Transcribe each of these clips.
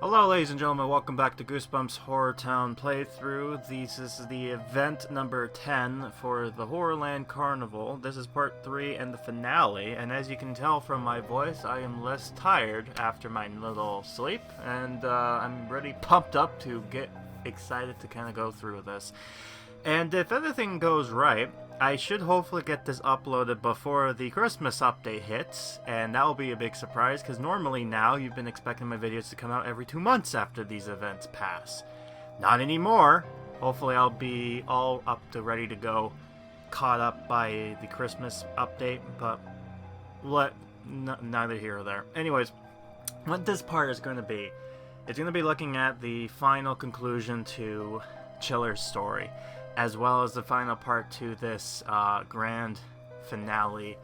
Hello ladies and gentlemen, welcome back to Goosebumps HorrorTown playthrough. This is the event number 10 for the HorrorLand Carnival. This is part 3 and the finale, and as you can tell from my voice, I am less tired after my little sleep, and I'm really pumped up to get excited to kind of go through this. And if everything goes right, I should hopefully get this uploaded before the Christmas update hits, and that will be a big surprise, because normally now you've been expecting my videos to come out every 2 months after these events pass. Not anymore. Hopefully I'll be all up to ready to go, caught up by the Christmas update, but neither here or there. Anyways, what this part is going to be, it's going to be looking at the final conclusion to Chiller's story, as well as the final part to this grand finale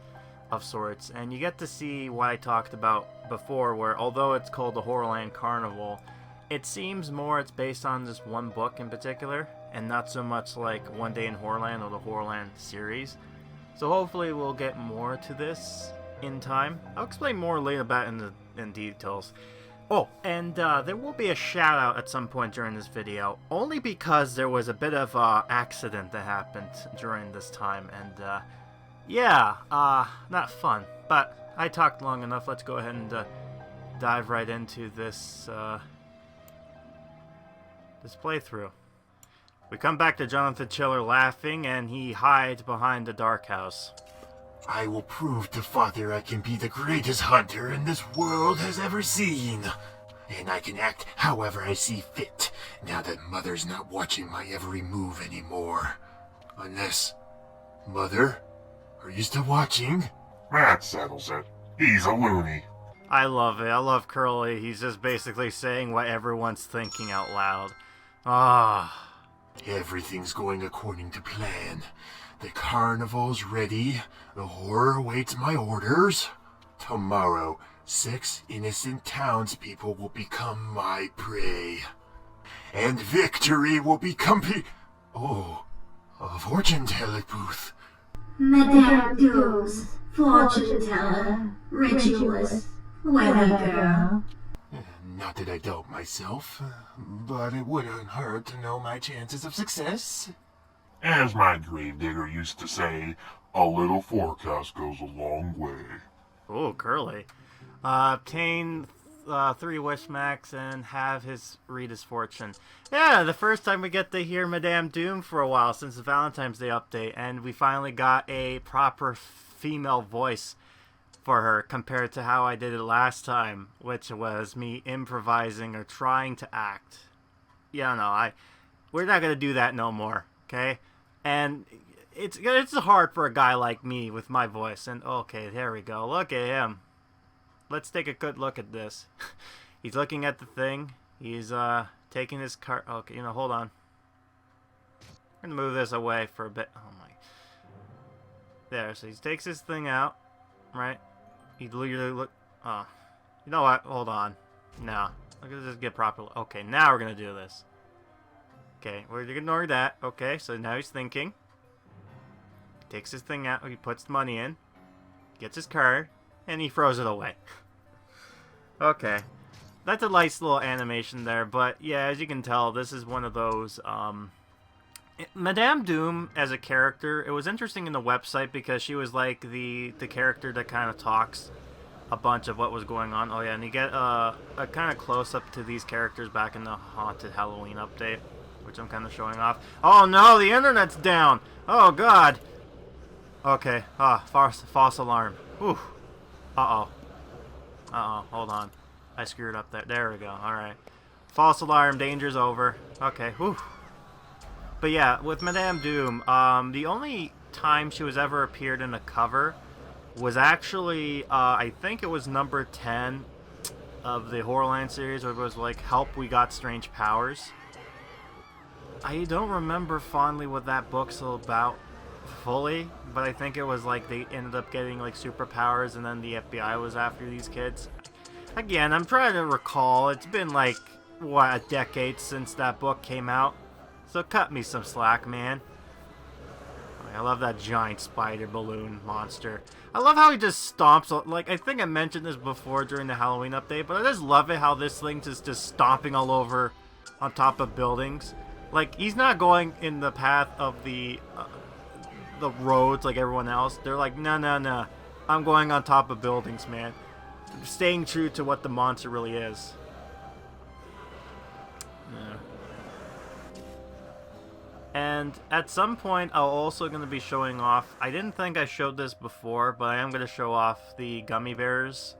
of sorts. And you get to see what I talked about before, where although it's called the HorrorLand Carnival, it seems more it's based on this one book in particular, and not so much like One Day in Horrorland or the HorrorLand series. So hopefully we'll get more to this in time. I'll explain more later about it in details. Oh, and there will be a shout out at some point during this video, only because there was a bit of accident that happened during this time, and yeah, not fun. But I talked long enough. Let's go ahead and dive right into this this playthrough. We come back to Jonathan Chiller laughing, and he hides behind the dark house. I will prove to Father I can be the greatest hunter in this world has ever seen. And I can act however I see fit, now that Mother's not watching my every move anymore. Unless... Mother? Are you still watching? That settles it. He's a loony. I love it. I love Curly. He's just basically saying what everyone's thinking out loud. Ah. Everything's going according to plan. The carnival's ready. The horror awaits my orders. Tomorrow, 6 innocent townspeople will become my prey. And victory will become a fortune-teller booth. Madame Doom's fortune-teller, ritualist, wedding girl. Not that I doubt myself, but it wouldn't hurt to know my chances of success. As my gravedigger used to say, a little forecast goes a long way. Oh, Curly. Obtain 3 wish max and have read his fortune. Yeah, the first time we get to hear Madame Doom for a while since the Valentine's Day update, and we finally got a proper female voice for her compared to how I did it last time, which was me improvising or trying to act. Yeah, no, we're not gonna do that no more. Okay, and it's hard for a guy like me with my voice. And okay, there we go. Look at him. Let's take a good look at this. He's looking at the thing. He's taking his card. Okay, hold on. I'm gonna move this away for a bit. Oh my. There. So he takes his thing out. Right. He literally look. Oh. You know what? Hold on. No. Look at this. Get properly. Okay. Now we're gonna do this. Okay, we're gonna ignore that. Okay, so now he's thinking. He takes his thing out, he puts the money in, gets his card, and he throws it away. Okay. That's a nice little animation there, but yeah, as you can tell, this is one of those, Madame Doom as a character, it was interesting in the website because she was like the character that kind of talks a bunch of what was going on. Oh yeah, and you get a kind of close-up to these characters back in the Haunted Halloween update, which I'm kind of showing off. Oh no, the internet's down! Oh god! Okay, false alarm. Whew. Uh-oh. Uh-oh, hold on. I screwed up there. There we go, alright. False alarm, danger's over. Okay, whew. But yeah, with Madame Doom, the only time she was ever appeared in a cover was actually, I think it was number 10 of the HorrorLand series, where it was like, Help, We Got Strange Powers. I don't remember fondly what that book's all about fully, but I think it was like they ended up getting like superpowers and then the FBI was after these kids. Again, I'm trying to recall. It's been like, what, a decade since that book came out. So cut me some slack, man. I love that giant spider balloon monster. I love how he just stomps. Like, I think I mentioned this before during the Halloween update, but I just love it how this thing is just stomping all over on top of buildings. Like, he's not going in the path of the roads like everyone else. They're like, no. I'm going on top of buildings, man. Staying true to what the monster really is. Yeah. And at some point, I'm also going to be showing off... I didn't think I showed this before, but I am going to show off the gummy bears.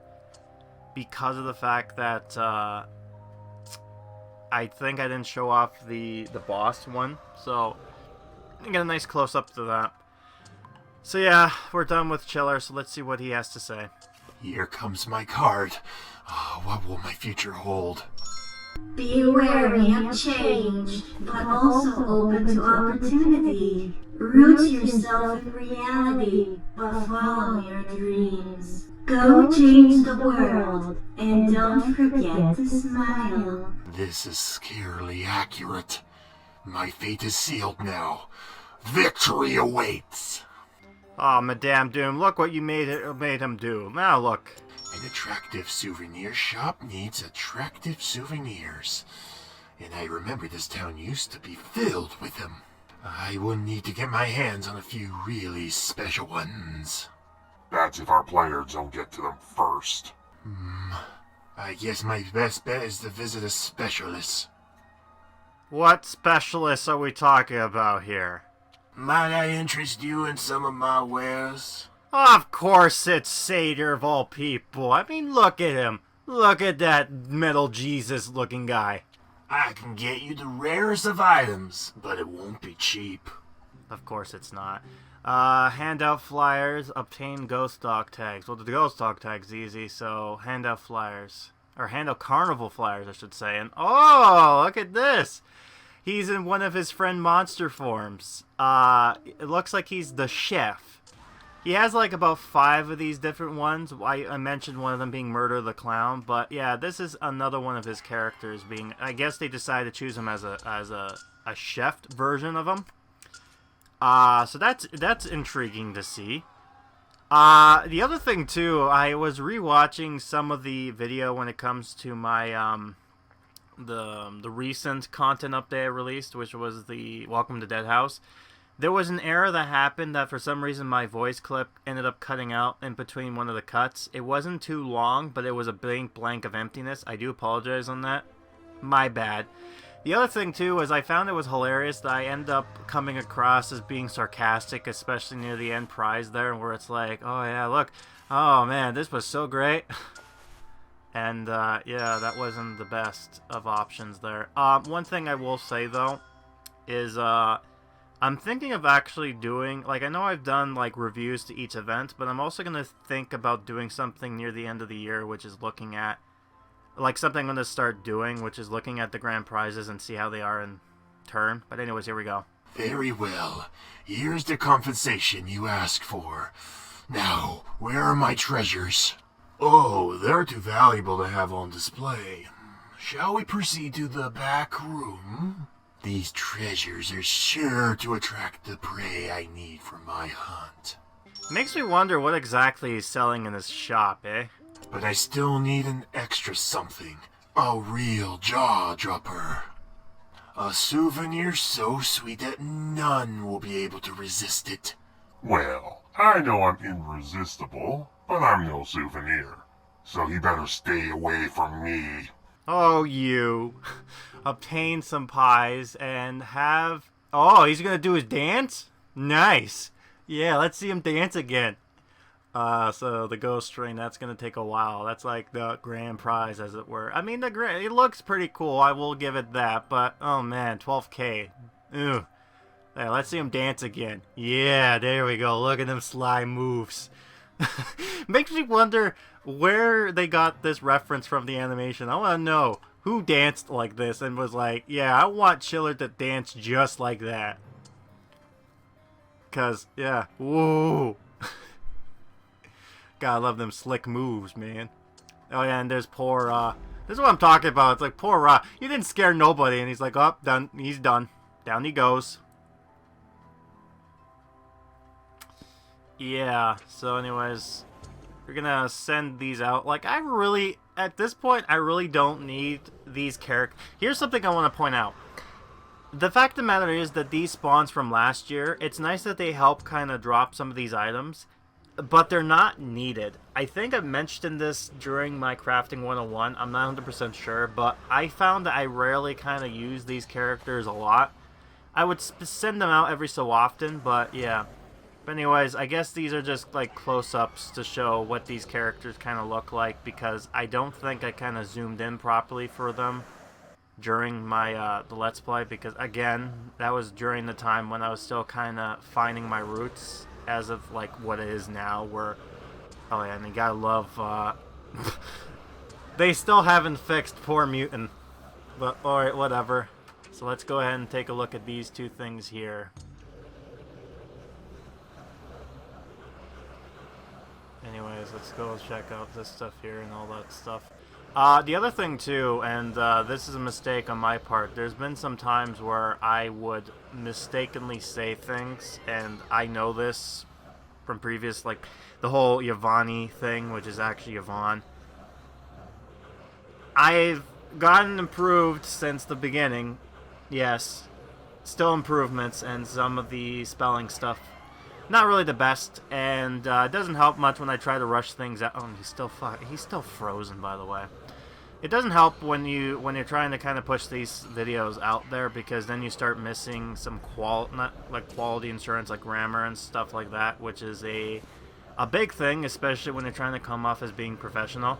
Because of the fact that... I think I didn't show off the boss one. So, I get a nice close-up to that. So yeah, we're done with Chiller, so let's see what he has to say. Here comes my card. Oh, what will my future hold? Be wary of change, but also open to opportunity. Root yourself in reality, but follow your dreams. Go change the world, and don't forget to smile. This is scarily accurate. My fate is sealed now. Victory awaits! Oh, Madame Doom, look what you made him do. Now look. An attractive souvenir shop needs attractive souvenirs. And I remember this town used to be filled with them. I will need to get my hands on a few really special ones. That's if our players don't get to them first. I guess my best bet is to visit a specialist. What specialists are we talking about here? Might I interest you in some of my wares? Of course it's Seder of all people. I mean, look at him. Look at that metal Jesus looking guy. I can get you the rarest of items, but it won't be cheap. Of course it's not. Hand out flyers, obtain ghost dog tags. Well, the ghost dog tag's easy, so hand out flyers. Or hand out carnival flyers, I should say. And oh, look at this! He's in one of his friend monster forms. It looks like he's the chef. He has like about 5 of these different ones. I mentioned one of them being Murder the Clown, but yeah, this is another one of his characters being... I guess they decided to choose him as a chef version of him. So that's intriguing to see. The other thing too, I was rewatching some of the video when it comes to my the recent content update I released, which was the Welcome to Dead House. There was an error that happened that for some reason my voice clip ended up cutting out in between one of the cuts. It wasn't too long, but it was a blank of emptiness. I do apologize on that. My bad. The other thing too is I found it was hilarious that I end up coming across as being sarcastic, especially near the end prize there, where it's like, oh yeah, look, oh man, this was so great. And yeah, that wasn't the best of options there. One thing I will say though is I'm thinking of actually doing, like, I know I've done like reviews to each event, but I'm also gonna think about doing something near the end of the year, which is looking at, like, something I'm gonna start doing, which is looking at the grand prizes and see how they are in turn. But anyways, here we go. Very well. Here's the compensation you asked for. Now, where are my treasures? Oh, they're too valuable to have on display. Shall we proceed to the back room? These treasures are sure to attract the prey I need for my hunt. Makes me wonder what exactly he's selling in his shop, eh? But I still need an extra something. A real jaw-dropper. A souvenir so sweet that none will be able to resist it. Well, I know I'm irresistible, but I'm no souvenir. So he better stay away from me. Oh, you. Obtain some pies and have... Oh, he's gonna do his dance? Nice. Yeah, let's see him dance again. So the ghost train, that's gonna take a while. That's like the grand prize, as it were. I mean, it looks pretty cool, I will give it that, but, oh man, 12K. Ew. There, let's see him dance again. Yeah, there we go. Look at them sly moves. Makes me wonder where they got this reference from the animation. I want to know who danced like this and was like, yeah, I want Chiller to dance just like that. Cause, yeah, whoa. Gotta love them slick moves, man. Oh yeah, and there's poor, this is what I'm talking about. It's like, poor, you didn't scare nobody, and he's like, oh, done, he's done. Down he goes. Yeah, so anyways, we're gonna send these out. Like, I really, at this point, I really don't need these characters. Here's something I want to point out. The fact of the matter is that these spawns from last year, it's nice that they help kind of drop some of these items, but they're not needed. I think I mentioned this during my Crafting 101, I'm not 100% sure, but I found that I rarely kind of use these characters a lot. I would send them out every so often, but yeah. But anyways, I guess these are just like close-ups to show what these characters kind of look like, because I don't think I kind of zoomed in properly for them during my the Let's Play, because again, that was during the time when I was still kind of finding my roots as of like what it is now, where, oh yeah, and you gotta love, they still haven't fixed poor Mutant, but alright, whatever. So let's go ahead and take a look at these two things here. Anyways, let's go check out this stuff here and all that stuff. The other thing too, and this is a mistake on my part, there's been some times where I would mistakenly say things, and I know this from previous, like the whole Yvonne thing, which is actually Yvonne. I've gotten improved since the beginning, yes, still improvements, and some of the spelling stuff not really the best, and it doesn't help much when I try to rush things out. Oh, he's still frozen, by the way. It doesn't help when you're trying to kind of push these videos out there, because then you start missing some quality insurance, like grammar and stuff like that, which is a big thing, especially when you're trying to come off as being professional.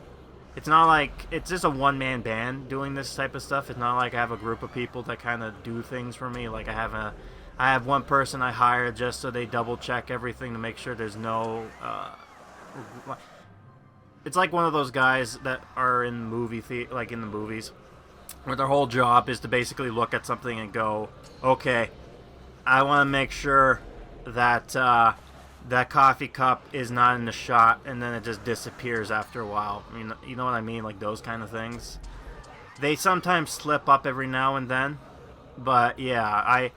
It's not like it's just a one-man band doing this type of stuff. It's not like I have a group of people that kind of do things for me. Like I have one person I hire just so they double check everything to make sure there's no it's like one of those guys that are in like in the movies, where their whole job is to basically look at something and go, okay, I want to make sure that that coffee cup is not in the shot, and then it just disappears after a while. I mean, you know what I mean? Like those kind of things. They sometimes slip up every now and then, but yeah,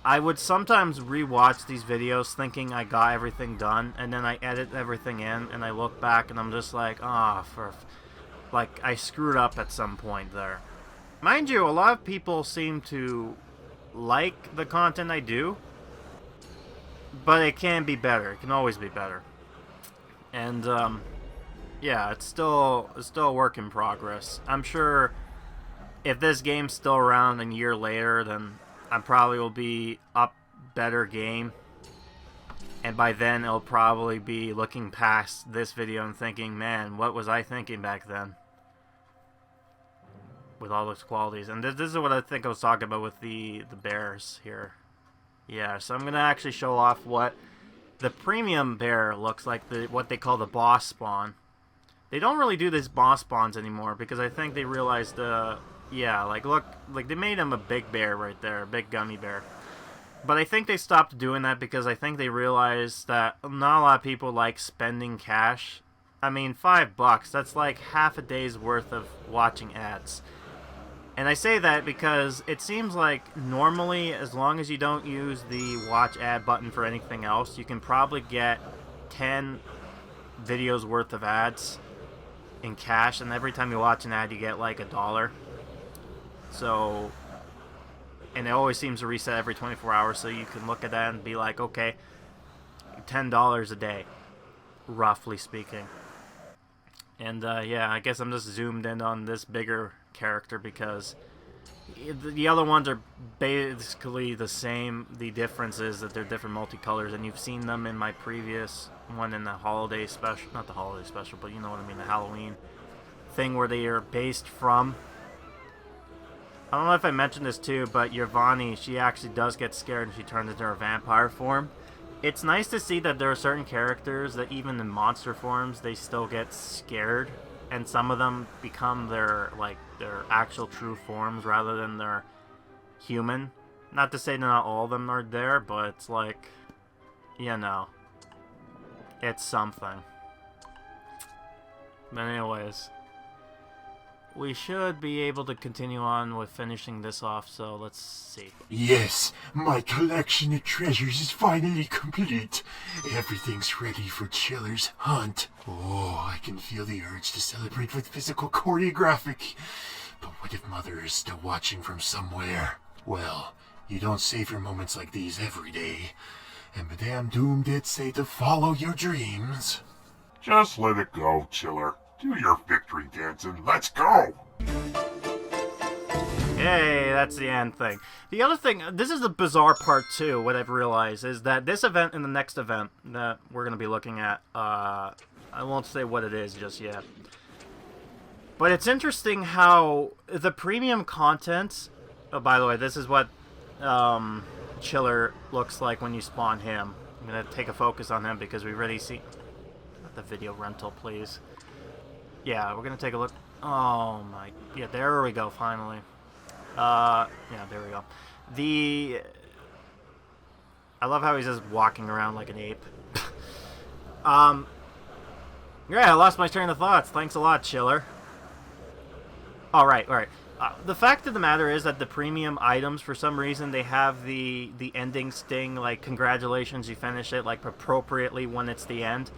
I would sometimes rewatch these videos thinking I got everything done, and then I edit everything in, and I look back and I'm just like, like I screwed up at some point there. Mind you, a lot of people seem to like the content I do, but it can be better. It can always be better. And yeah, it's still a work in progress. I'm sure if this game's still around a year later, then I probably will be up better game, and by then it'll probably be looking past this video and thinking, man, what was I thinking back then with all those qualities. And this is what I think I was talking about with the bears here. Yeah, so I'm gonna actually show off what the premium bear looks like, what they call the boss spawn. They don't really do these boss spawns anymore, because I think they realized yeah, like look, like they made him a big bear right there, a big gummy bear. But I think they stopped doing that because I think they realized that not a lot of people like spending cash. I mean, $5, that's like half a day's worth of watching ads. And I say that because it seems like normally, as long as you don't use the watch ad button for anything else, you can probably get 10 videos worth of ads in cash, and every time you watch an ad you get like $1. So, and it always seems to reset every 24 hours, so you can look at that and be like, okay, $10 a day, roughly speaking. And yeah, I guess I'm just zoomed in on this bigger character because the other ones are basically the same. The difference is that they're different multicolors, and you've seen them in my previous one in the holiday special, not the holiday special, but you know what I mean, the Halloween thing where they are based from. I don't know if I mentioned this too, but Yvonne, she actually does get scared and she turns into her vampire form. It's nice to see that there are certain characters that even in monster forms, they still get scared. And some of them become their actual true forms rather than their human. Not to say that not all of them are there, but it's like, you know, it's something. But anyways, we should be able to continue on with finishing this off, so let's see. Yes, my collection of treasures is finally complete. Everything's ready for Chiller's hunt. Oh, I can feel the urge to celebrate with physical choreographic. But what if Mother is still watching from somewhere? Well, you don't savor moments like these every day. And Madame Doom did say to follow your dreams. Just let it go, Chiller. Do your victory dance and let's go! Yay, that's the end thing. The other thing, this is the bizarre part too, what I've realized, is that this event and the next event that we're going to be looking at, I won't say what it is just yet. But it's interesting how the premium content, oh, by the way, this is what Chiller looks like when you spawn him. I'm going to take a focus on him because we've already seen... Not the video rental, please. Yeah, we're going to take a look. Oh my... Yeah, there we go, finally. Yeah, there we go. I love how he's just walking around like an ape. Yeah, I lost my train of thoughts. Thanks a lot, Chiller. Alright. The fact of the matter is that the premium items, for some reason, they have the ending sting, like, congratulations, you finish it, like, appropriately when it's the end.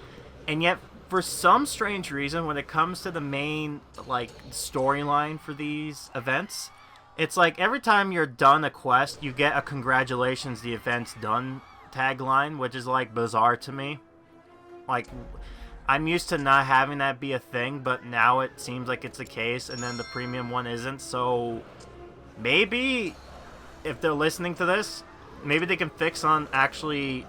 And yet, for some strange reason, when it comes to the main, like, storyline for these events, it's like every time you're done a quest, you get a congratulations, the event's done tagline, which is, like, bizarre to me. Like... I'm used to not having that be a thing, but now it seems like it's the case, and then the premium one isn't, so maybe if they're listening to this, maybe they can fix on actually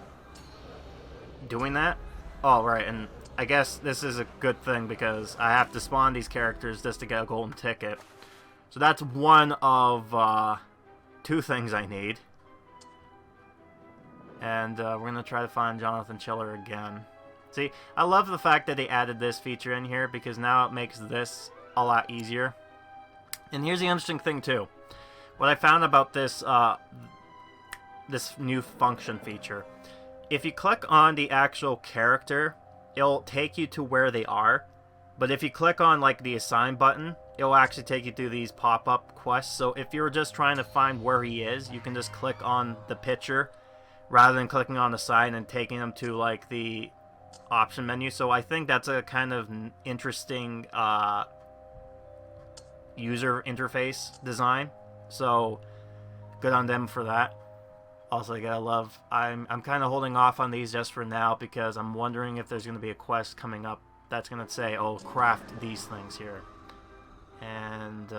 doing that. Oh, right, and I guess this is a good thing because I have to spawn these characters just to get a golden ticket. So that's one of two things I need. And we're going to try to find Jonathan Chiller again. See, I love the fact that they added this feature in here because now it makes this a lot easier. And here's the interesting thing too. What I found about this this new function feature. If you click on the actual character, it'll take you to where they are. But if you click on like the assign button, it'll actually take you through these pop-up quests. So if you're just trying to find where he is, you can just click on the picture rather than clicking on the sign and taking them to like the option menu. So I think that's a kind of interesting user interface design. So good on them for that. Also, I gotta love. I'm kind of holding off on these just for now because I'm wondering if there's going to be a quest coming up that's going to say, "Oh, craft these things here," and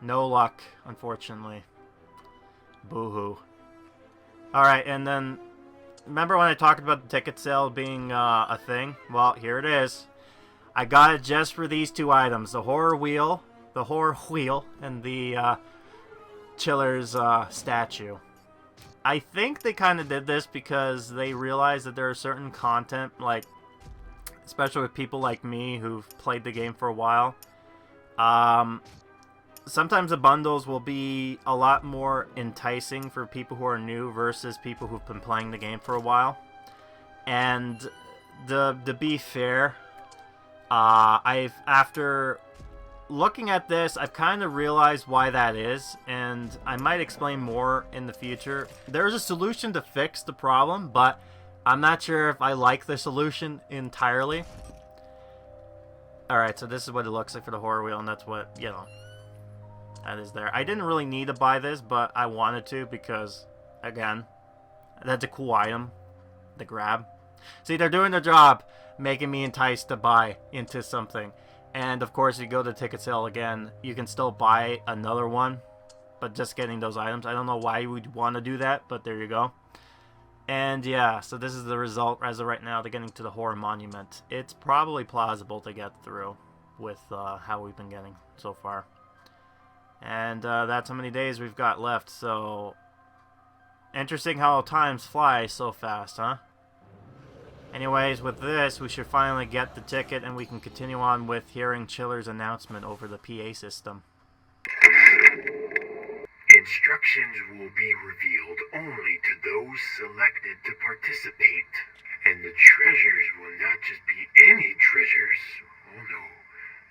no luck, unfortunately. Boo-hoo. All right, and then. Remember when I talked about the ticket sale being a thing? Well, here it is. I got it just for these two items. The horror wheel, and the Chiller's statue. I think they kind of did this because they realized that there are certain content, like, especially with people like me who've played the game for a while, sometimes the bundles will be a lot more enticing for people who are new versus people who've been playing the game for a while. And to be fair, after looking at this, I've kind of realized why that is, and I might explain more in the future. There's a solution to fix the problem, but I'm not sure if I like the solution entirely. Alright, so this is what it looks like for the horror wheel, and that's what, you know, that is there. I didn't really need to buy this, but I wanted to because, again, that's a cool item to grab. See, they're doing their job, making me enticed to buy into something. And, of course, if you go to ticket sale again, you can still buy another one, but just getting those items. I don't know why you would want to do that, but there you go. And, yeah, so this is the result as of right now. They're getting to the horror monument. It's probably plausible to get through with how we've been getting so far. And that's how many days we've got left, so interesting how times fly so fast, huh? Anyways, with this, we should finally get the ticket and we can continue on with hearing Chiller's announcement over the PA system. Instructions will be revealed only to those selected to participate. And the treasures will not just be any treasures. Oh no,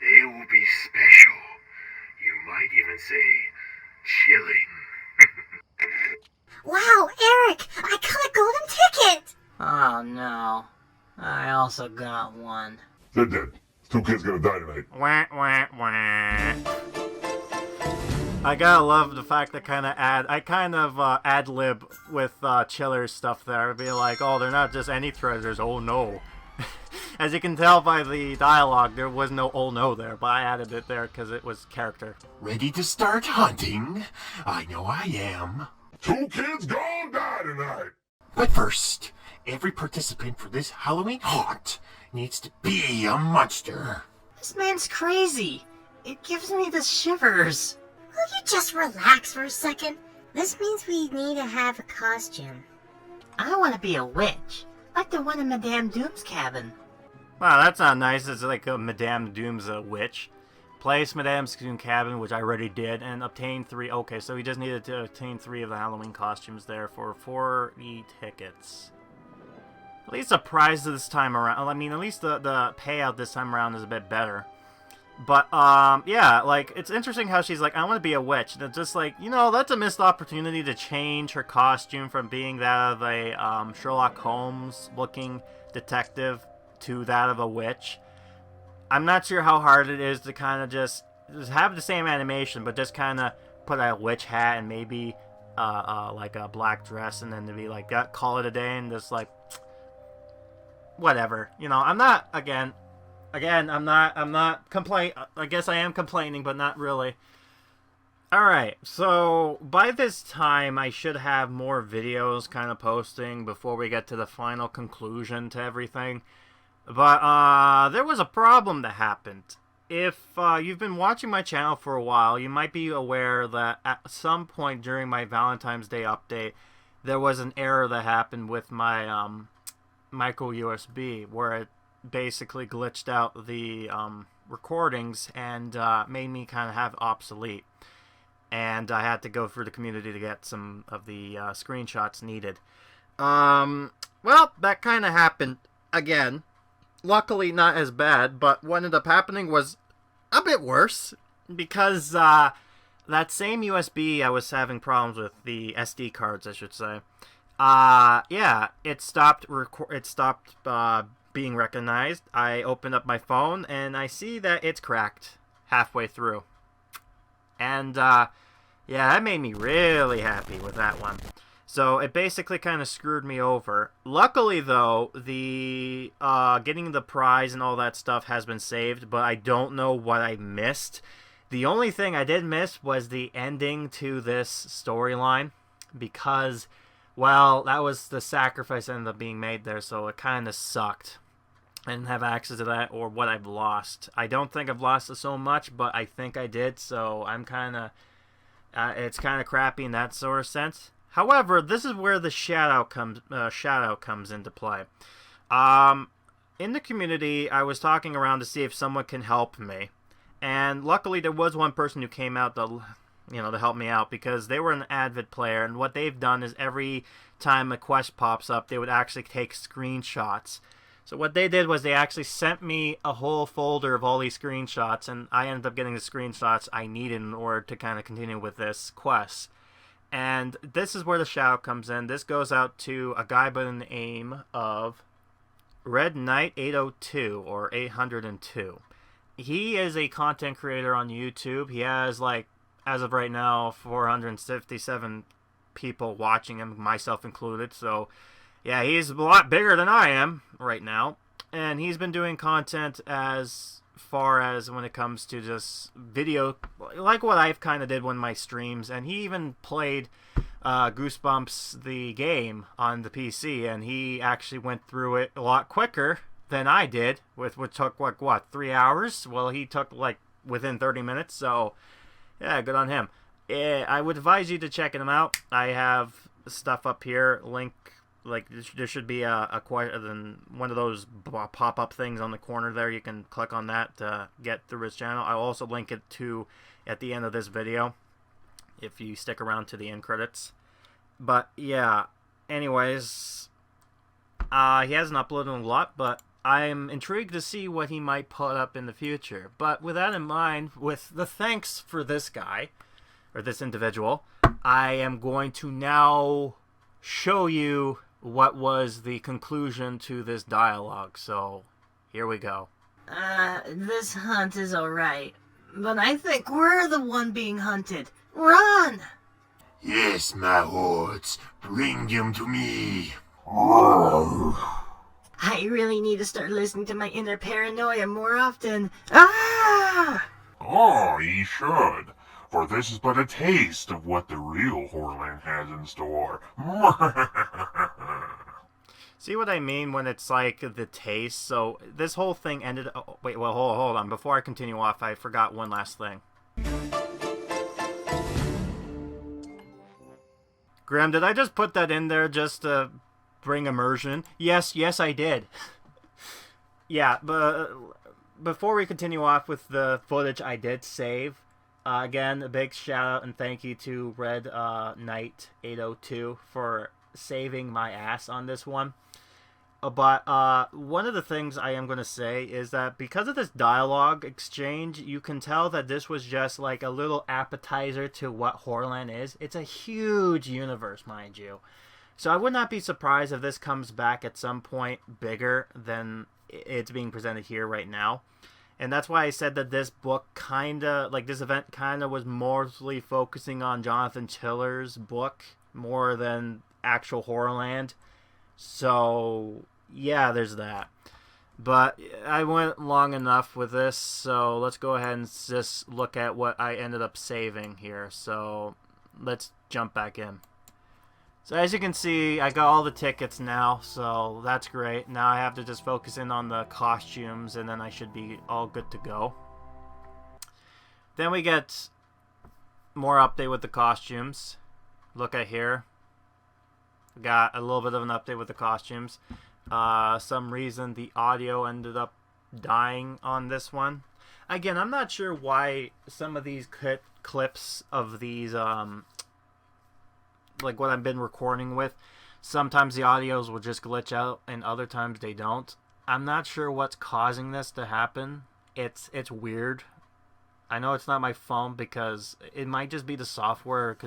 they will be special. also got one. They're dead. 2 kids gonna die tonight. Wah, wah, wah. I gotta love the fact that I kind of ad-lib with Chiller's stuff there. It'd be like, oh, they're not just any treasures, oh no. As you can tell by the dialogue, there was no oh no there, but I added it there because it was character. Ready to start hunting? I know I am. 2 kids gonna die tonight. But first, every participant for this Halloween haunt needs to be a monster. This man's crazy. It gives me the shivers. Will you just relax for a second? This means we need to have a costume. I want to be a witch, like the one in Madame Doom's cabin. Wow, that's not nice. It's like Madame Doom's a witch. Place Madame Doom's cabin, which I already did, and obtain 3. Okay, so we just needed to obtain 3 of the Halloween costumes there for 40 tickets. At least the prize this time around. I mean, at least the payout this time around is a bit better. But, yeah, like, it's interesting how she's like, I want to be a witch. And it's just like, you know, that's a missed opportunity to change her costume from being that of a Sherlock Holmes-looking detective to that of a witch. I'm not sure how hard it is to kind of just have the same animation, but just kind of put a witch hat and maybe, like a black dress, and then to be like, call it a day, and just like, whatever. You know, I'm not, Again, I'm not I guess I am complaining, but not really. Alright, so by this time, I should have more videos kind of posting before we get to the final conclusion to everything. But, there was a problem that happened. If you've been watching my channel for a while, you might be aware that at some point during my Valentine's Day update, there was an error that happened with my micro USB, where it basically glitched out the recordings and made me kind of have obsolete. And I had to go through the community to get some of the screenshots needed. Well, that kind of happened again. Luckily, not as bad, but what ended up happening was a bit worse, because that same USB I was having problems with, the SD cards, I should say. Yeah, it stopped being recognized. I opened up my phone, and I see that it's cracked halfway through. And, yeah, that made me really happy with that one. So it basically kind of screwed me over. Luckily, though, the getting the prize and all that stuff has been saved, but I don't know what I missed. The only thing I did miss was the ending to this storyline, because, well, that was the sacrifice that ended up being made there, so it kind of sucked. I didn't have access to that, or what I've lost. I don't think I've lost it so much, but I think I did, so I'm kind of... it's kind of crappy in that sort of sense. However, this is where the shout-out comes into play. In the community, I was talking around to see if someone can help me. And luckily, there was one person who came out to help me out, because they were an avid player, and what they've done is every time a quest pops up, they would actually take screenshots. So what they did was they actually sent me a whole folder of all these screenshots, and I ended up getting the screenshots I needed in order to kind of continue with this quest. And this is where the shout comes in. This goes out to a guy by the name of Red Knight 802 or 802. He is a content creator on YouTube. He has, like, as of right now, 457 people watching him, myself included. So, yeah, he's a lot bigger than I am right now. And he's been doing content as far as when it comes to just video, like what I've kind of did when my streams. And he even played Goosebumps the game on the PC, and he actually went through it a lot quicker than I did, which took like what, 3 hours? Well, he took like within 30 minutes. So yeah, good on him. I would advise you to check him out. I have stuff up here, link. Like, there should be one of those pop-up things on the corner there. You can click on that to get through his channel. I'll also link it at the end of this video, if you stick around to the end credits. But, yeah, anyways, he hasn't uploaded a lot, but I'm intrigued to see what he might put up in the future. But with that in mind, with the thanks for this guy, or this individual, I am going to now show you what was the conclusion to this dialogue. So, here we go. This hunt is alright, but I think we're the one being hunted. Run! Yes, my hordes, bring them to me. I really need to start listening to my inner paranoia more often. Ah! Oh, ye should, for this is but a taste of what the real HorrorLand has in store. See what I mean when it's like the taste? So this whole thing ended... Oh, wait, well, hold on. Before I continue off, I forgot one last thing. Graham, did I just put that in there just to bring immersion? Yes, I did. Yeah, but before we continue off with the footage I did save, again, a big shout out and thank you to Red Knight 802 for saving my ass on this one. But one of the things I am going to say is that because of this dialogue exchange, you can tell that this was just like a little appetizer to what HorrorLand is. It's a huge universe, mind you. So I would not be surprised if this comes back at some point bigger than it's being presented here right now. And that's why I said that this book this event kind of was mostly focusing on Jonathan Chiller's book more than actual HorrorLand. So, yeah, there's that. But I went long enough with this, so let's go ahead and just look at what I ended up saving here. So, let's jump back in. So as you can see, I got all the tickets now, so that's great. Now I have to just focus in on the costumes, and then I should be all good to go. Then we get more update with the costumes. Look at here. We got a little bit of an update with the costumes. Some reason the audio ended up dying on this one. Again, I'm not sure why some of these clips of these like what I've been recording with, sometimes the audios will just glitch out and other times they don't. I'm not sure what's causing this to happen. It's weird. I know it's not my phone because it might just be the software. It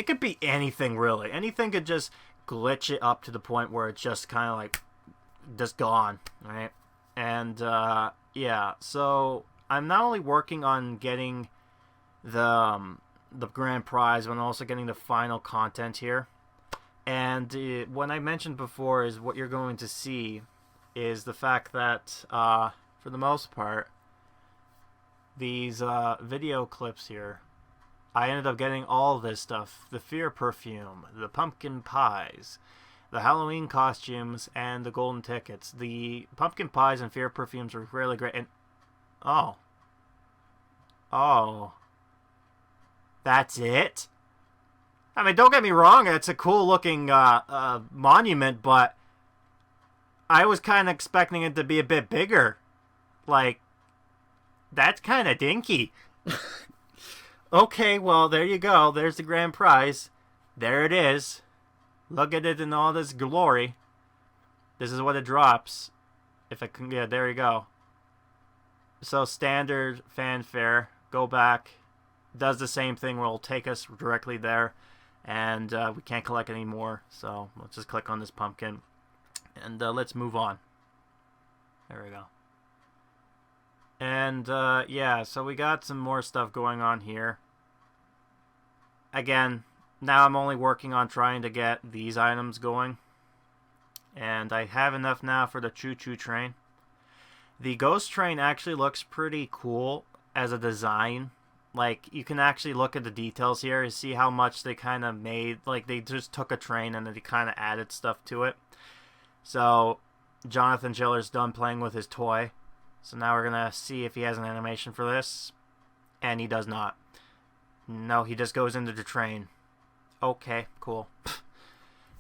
could be anything really. Anything could just glitch it up to the point where it's just kind of like just gone, right? And yeah, so I'm not only working on getting the grand prize, but I'm also getting the final content here. And what I mentioned before is what you're going to see is the fact that for the most part, these video clips here, I ended up getting all this stuff: the fear perfume, the pumpkin pies, the Halloween costumes, and the golden tickets. The pumpkin pies and fear perfumes were really great. And oh, that's it? I mean, don't get me wrong, it's a cool looking monument, but I was kind of expecting it to be a bit bigger. Like, that's kind of dinky. Okay, well, there you go. There's the grand prize. There it is. Look at it in all this glory. This is what it drops. If I can, yeah, there you go. So, standard fanfare. Go back. Does the same thing where it'll take us directly there. And we can't collect any more. So, let's just click on this pumpkin. And let's move on. There we go. And, yeah, so we got some more stuff going on here. Again, now I'm only working on trying to get these items going. And I have enough now for the choo-choo train. The ghost train actually looks pretty cool as a design. Like, you can actually look at the details here and see how much they kind of made. Like, they just took a train and then they kind of added stuff to it. So, Jonathan Chiller's done playing with his toy. So now we're going to see if he has an animation for this. And he does not. No, he just goes into the train. Okay, cool.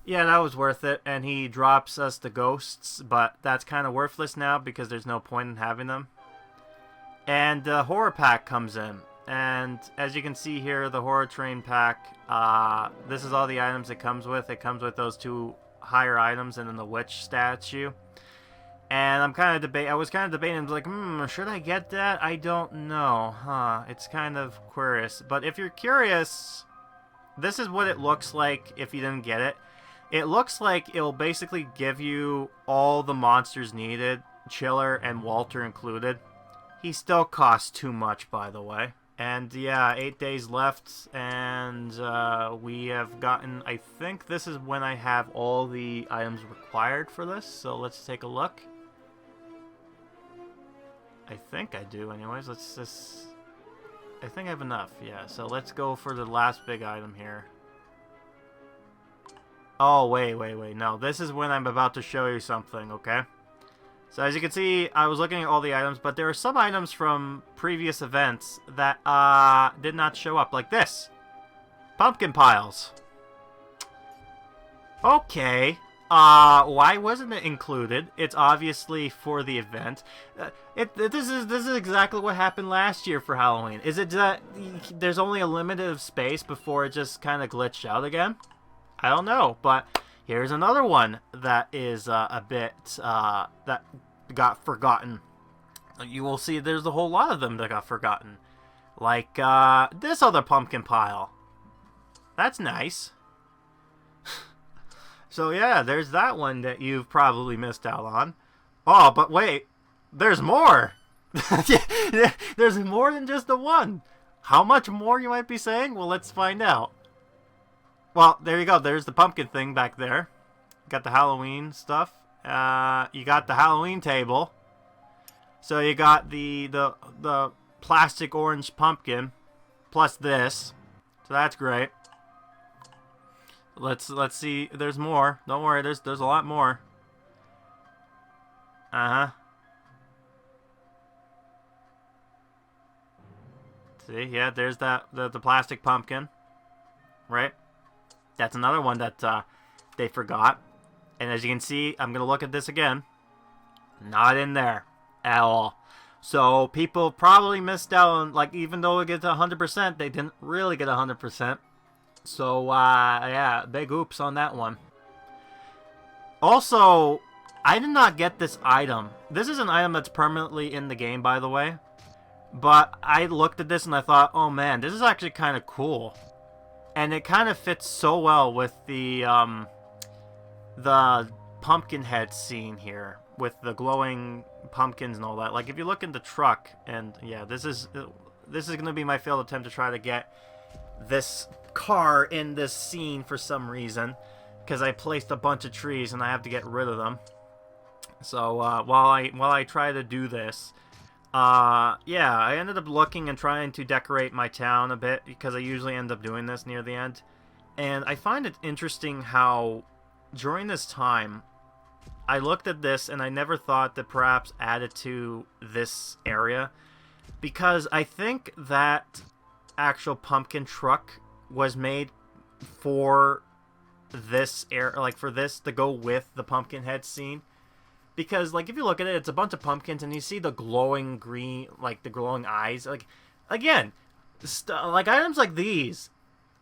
Yeah, that was worth it. And he drops us the ghosts. But that's kind of worthless now because there's no point in having them. And the horror pack comes in. And as you can see here, the horror train pack, this is all the items it comes with. It comes with those two higher items and then the witch statue. And I was kind of debating, like, should I get that? I don't know, It's kind of curious. But if you're curious, this is what it looks like if you didn't get it. It looks like it'll basically give you all the monsters needed, Chiller and Walter included. He still costs too much, by the way. And yeah, 8 days left, and we have gotten, I think this is when I have all the items required for this, so let's take a look. I think I do anyways, let's just, I think I have enough, yeah, so let's go for the last big item here. Oh, wait, no, this is when I'm about to show you something, okay? So as you can see, I was looking at all the items, but there are some items from previous events that did not show up, like this. Pumpkin piles. Okay. Why wasn't it included? It's obviously for the event. This is exactly what happened last year for Halloween. Is it that there's only a limited space before it just kind of glitched out again? I don't know, but here's another one that is a bit that got forgotten. You will see there's a whole lot of them that got forgotten. Like this other pumpkin pile. That's nice. So yeah, there's that one that you've probably missed out on. Oh, but wait, there's more. There's more than just the one. How much more, you might be saying? Well, let's find out. Well, there you go. There's the pumpkin thing back there. Got the Halloween stuff. You got the Halloween table. So you got the plastic orange pumpkin plus this. So that's great. Let's see. There's more. Don't worry. There's a lot more. See, yeah. There's the plastic pumpkin. Right. That's another one that they forgot. And as you can see, I'm going to look at this again. Not in there at all. So people probably missed out on, like, even though it gets 100%, they didn't really get 100%. So, yeah, big oops on that one. Also, I did not get this item. This is an item that's permanently in the game, by the way. But I looked at this and I thought, oh man, this is actually kind of cool. And it kind of fits so well with the pumpkin head scene here, with the glowing pumpkins and all that. Like, if you look in the truck, and yeah, this is going to be my failed attempt to try to get this car in this scene for some reason, because I placed a bunch of trees and I have to get rid of them. So while I try to do this, yeah, I ended up looking and trying to decorate my town a bit, because I usually end up doing this near the end. And I find it interesting how during this time I looked at this and I never thought to perhaps add it to this area, because I think that actual pumpkin truck was made for this area, like for this to go with the pumpkin head scene. Because, like, if you look at it, it's a bunch of pumpkins, and you see the glowing green, like, the glowing eyes. Like, again, like, items like these,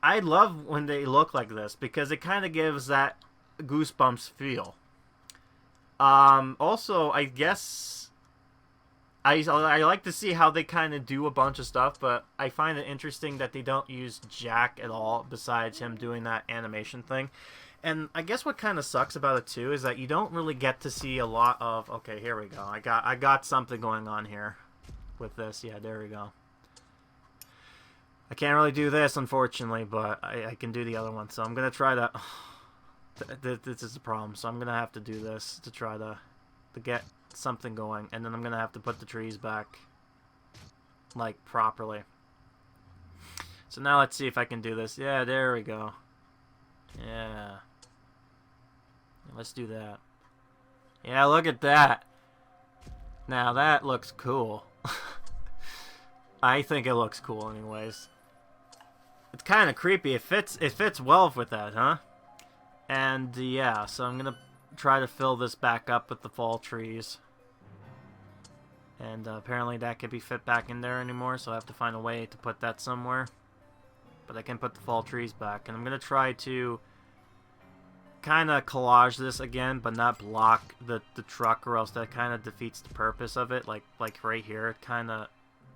I love when they look like this, because it kind of gives that Goosebumps feel. Also, I guess, I like to see how they kind of do a bunch of stuff, but I find it interesting that they don't use Jack at all, besides him doing that animation thing. And I guess what kind of sucks about it too is that you don't really get to see a lot of. Okay, here we go. I got something going on here with this. Yeah, there we go. I can't really do this, unfortunately, but I can do the other one. So I'm gonna try to. This is the problem. So I'm gonna have to do this to try to get something going, and then I'm gonna have to put the trees back, like, properly. So now let's see if I can do this. Yeah, there we go. Yeah. Let's do that. Yeah, look at that. Now that looks cool. I think it looks cool anyways. It's kind of creepy. It fits well with that, huh? And yeah, so I'm going to try to fill this back up with the fall trees. And apparently that can't be fit back in there anymore, so I have to find a way to put that somewhere. But I can put the fall trees back. And I'm going to try to kind of collage this again, but not block the truck, or else that kind of defeats the purpose of it. Like right here, it kind of,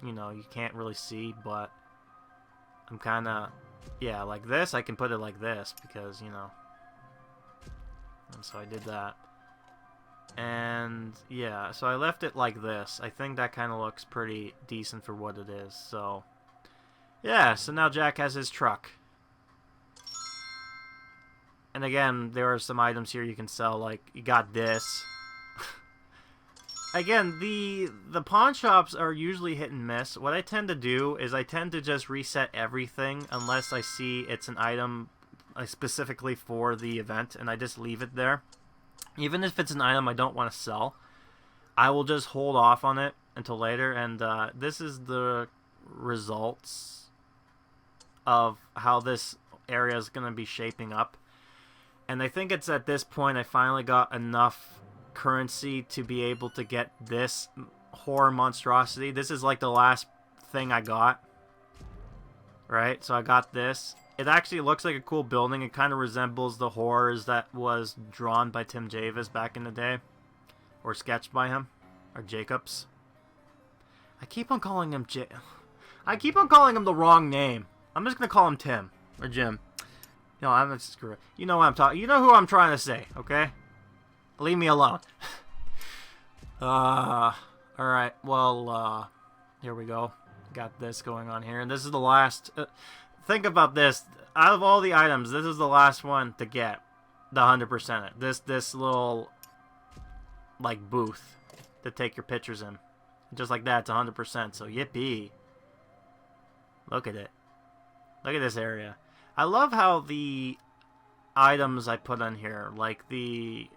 you know, you can't really see, but I'm kind of, yeah, like this, I can put it like this, because, you know, And so I did that. And yeah, so I left it like this. I think that kind of looks pretty decent for what it is. So yeah, so now Jack has his truck. And again, there are some items here you can sell, like you got this. Again, the pawn shops are usually hit and miss. What I tend to do is I tend to just reset everything unless I see it's an item specifically for the event, and I just leave it there. Even if it's an item I don't want to sell, I will just hold off on it until later, and this is the results of how this area is going to be shaping up. And I think it's at this point I finally got enough currency to be able to get this horror monstrosity. This is like the last thing I got. Right? So I got this. It actually looks like a cool building. It kind of resembles the horrors that was drawn by Tim Javis back in the day. Or sketched by him. Or Jacobs. I keep on calling him I keep on calling him the wrong name. I'm just going to call him Tim. Or Jim. No, I'm going to screw it. You know what I'm talking. You know who I'm trying to say, okay? Leave me alone. Alright, well, here we go. Got this going on here. And this is the last... think about this. Out of all the items, this is the last one to get the 100%. This little, like, booth to take your pictures in. Just like that, it's 100%. So, yippee. Look at it. Look at this area. I love how the items I put on here, like the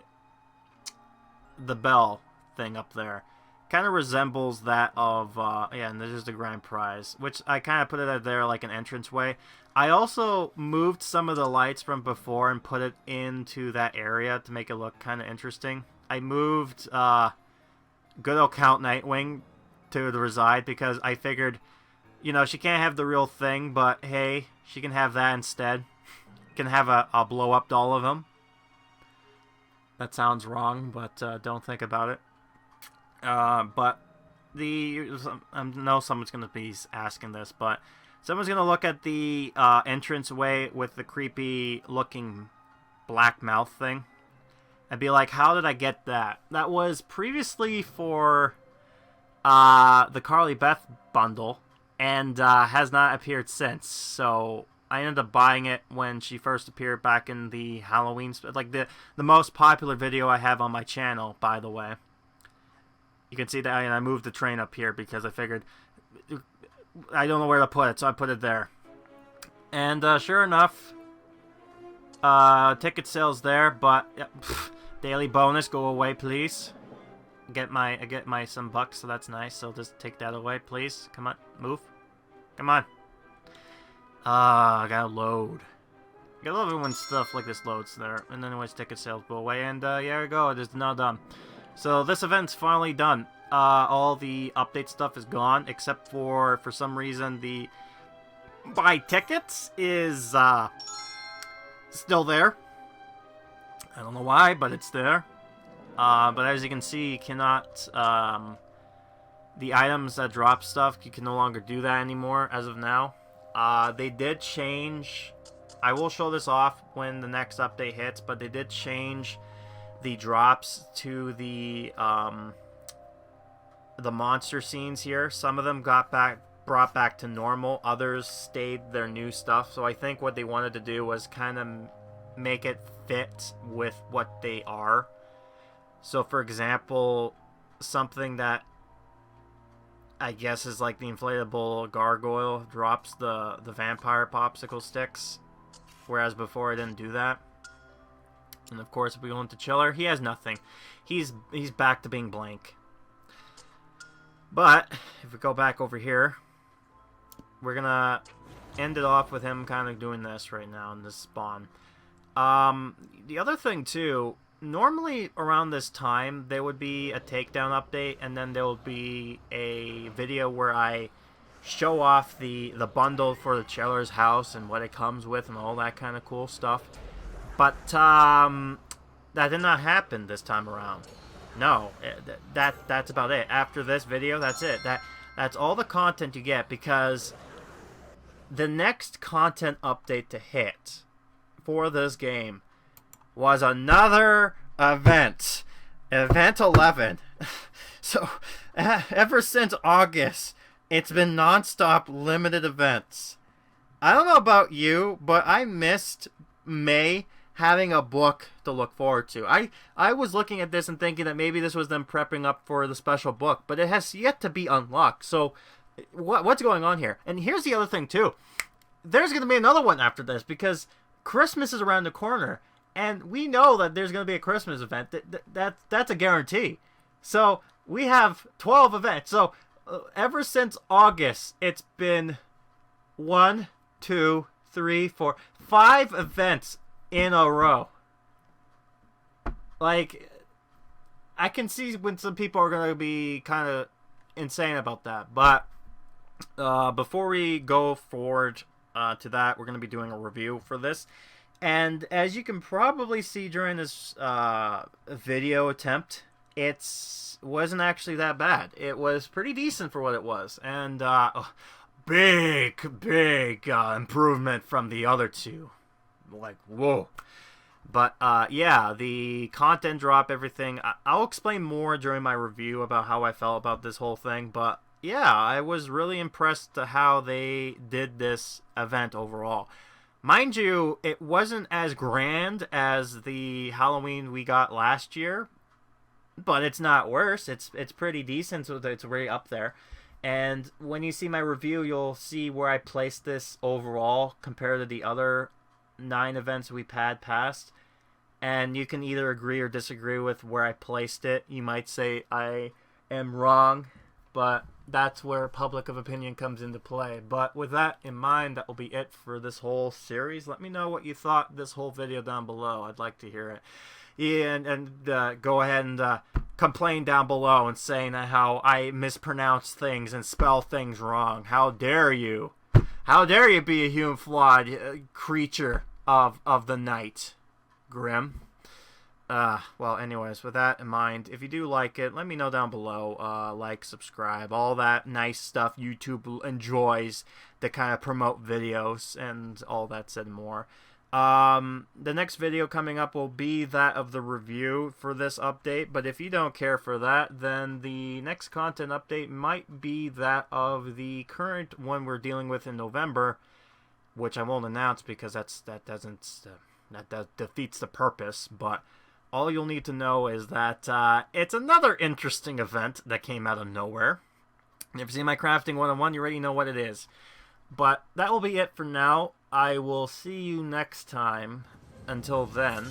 bell thing up there, kind of resembles that of, yeah, and this is the grand prize, which I kind of put it out there like an entranceway. I also moved some of the lights from before and put it into that area to make it look kind of interesting. I moved good old Count Nightwing to the reside because I figured, you know, she can't have the real thing, but hey, she can have that instead. Can have a blow-up doll of him. That sounds wrong, but don't think about it. But I know someone's going to be asking this, but someone's going to look at the entranceway with the creepy-looking black mouth thing and be like, how did I get that? That was previously for the Carly Beth bundle, and has not appeared since. So I ended up buying it when she first appeared back in the Halloween, like the most popular video I have on my channel, by the way. You can see that I moved the train up here because I figured I don't know where to put it, so I put it there. And sure enough, ticket sales there, but daily bonus, go away, please. I get my some bucks, so that's nice. So just take that away, please. Come on, move. Come on. I gotta load. I gotta love it when stuff like this loads there. And then anyways, ticket sales go away, and here we go. It is now done. So this event's finally done. All the update stuff is gone, except for some reason, the buy tickets is still there. I don't know why, but it's there. But as you can see, you cannot, the items that drop stuff, you can no longer do that anymore as of now. They did change, I will show this off when the next update hits, but they did change the drops to the monster scenes here. Some of them got brought back to normal, others stayed their new stuff. So I think what they wanted to do was kind of make it fit with what they are. So for example, something that I guess is like the inflatable gargoyle drops the vampire popsicle sticks, whereas before it didn't do that. And of course, if we go into Chiller, he has nothing. He's back to being blank. But if we go back over here, we're gonna end it off with him kind of doing this right now in this spawn. The other thing too, normally around this time there would be a takedown update, and then there will be a video where I show off the bundle for the Chiller's house and what it comes with and all that kind of cool stuff. But that did not happen this time around. No, that's about it. After this video, that's it. That's all the content you get, because the next content update to hit for this game was another event. Event 11. So, ever since August, it's been non-stop limited events. I don't know about you, but I missed May having a book to look forward to. I was looking at this and thinking that maybe this was them prepping up for the special book, but it has yet to be unlocked. So, what's going on here? And here's the other thing, too. There's going to be another one after this, because Christmas is around the corner, and we know that there's going to be a Christmas event. That's a guarantee. So, we have 12 events. So, ever since August, it's been 1, 2, 3, 4, 5 events in a row. Like, I can see when some people are going to be kind of insane about that. But before we go forward to that, we're going to be doing a review for this. And as you can probably see during this video attempt, it wasn't actually that bad. It was pretty decent for what it was. And big improvement from the other two. Like, whoa. But yeah, the content drop, everything. I'll explain more during my review about how I felt about this whole thing. But yeah, I was really impressed to how they did this event overall. Mind you, it wasn't as grand as the Halloween we got last year, but it's not worse. It's pretty decent, so it's way up there. And when you see my review, you'll see where I placed this overall compared to the other 9 events we've had past. And you can either agree or disagree with where I placed it. You might say I am wrong, but that's where public of opinion comes into play. But with that in mind, that will be it for this whole series. Let me know what you thought this whole video down below. I'd like to hear it. Yeah, and go ahead and complain down below and saying how I mispronounce things and spell things wrong. How dare you? How dare you be a human flawed creature of the night, Grim? Well, anyways, with that in mind, if you do like it, let me know down below. Like, subscribe, all that nice stuff YouTube enjoys to kind of promote videos and all that said and more. The next video coming up will be that of the review for this update, but if you don't care for that, then the next content update might be that of the current one we're dealing with in November, which I won't announce because that defeats the purpose. But all you'll need to know is that it's another interesting event that came out of nowhere. If you've seen my Crafting 101, you already know what it is. But that will be it for now. I will see you next time. Until then.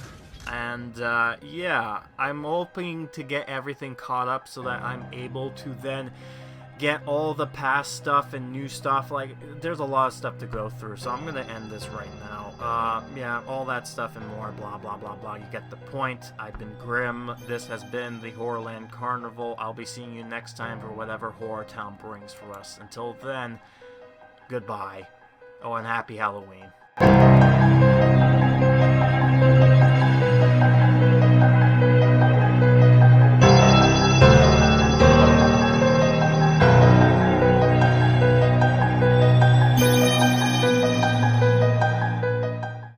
And yeah, I'm hoping to get everything caught up so that I'm able to then get all the past stuff and new stuff. Like, there's a lot of stuff to go through, so I'm going to end this right now. Yeah, all that stuff and more, blah, blah, blah, blah. You get the point. I've been Grim. This has been the HorrorLand Carnival. I'll be seeing you next time for whatever HorrorTown brings for us. Until then, goodbye. Oh, and happy Halloween.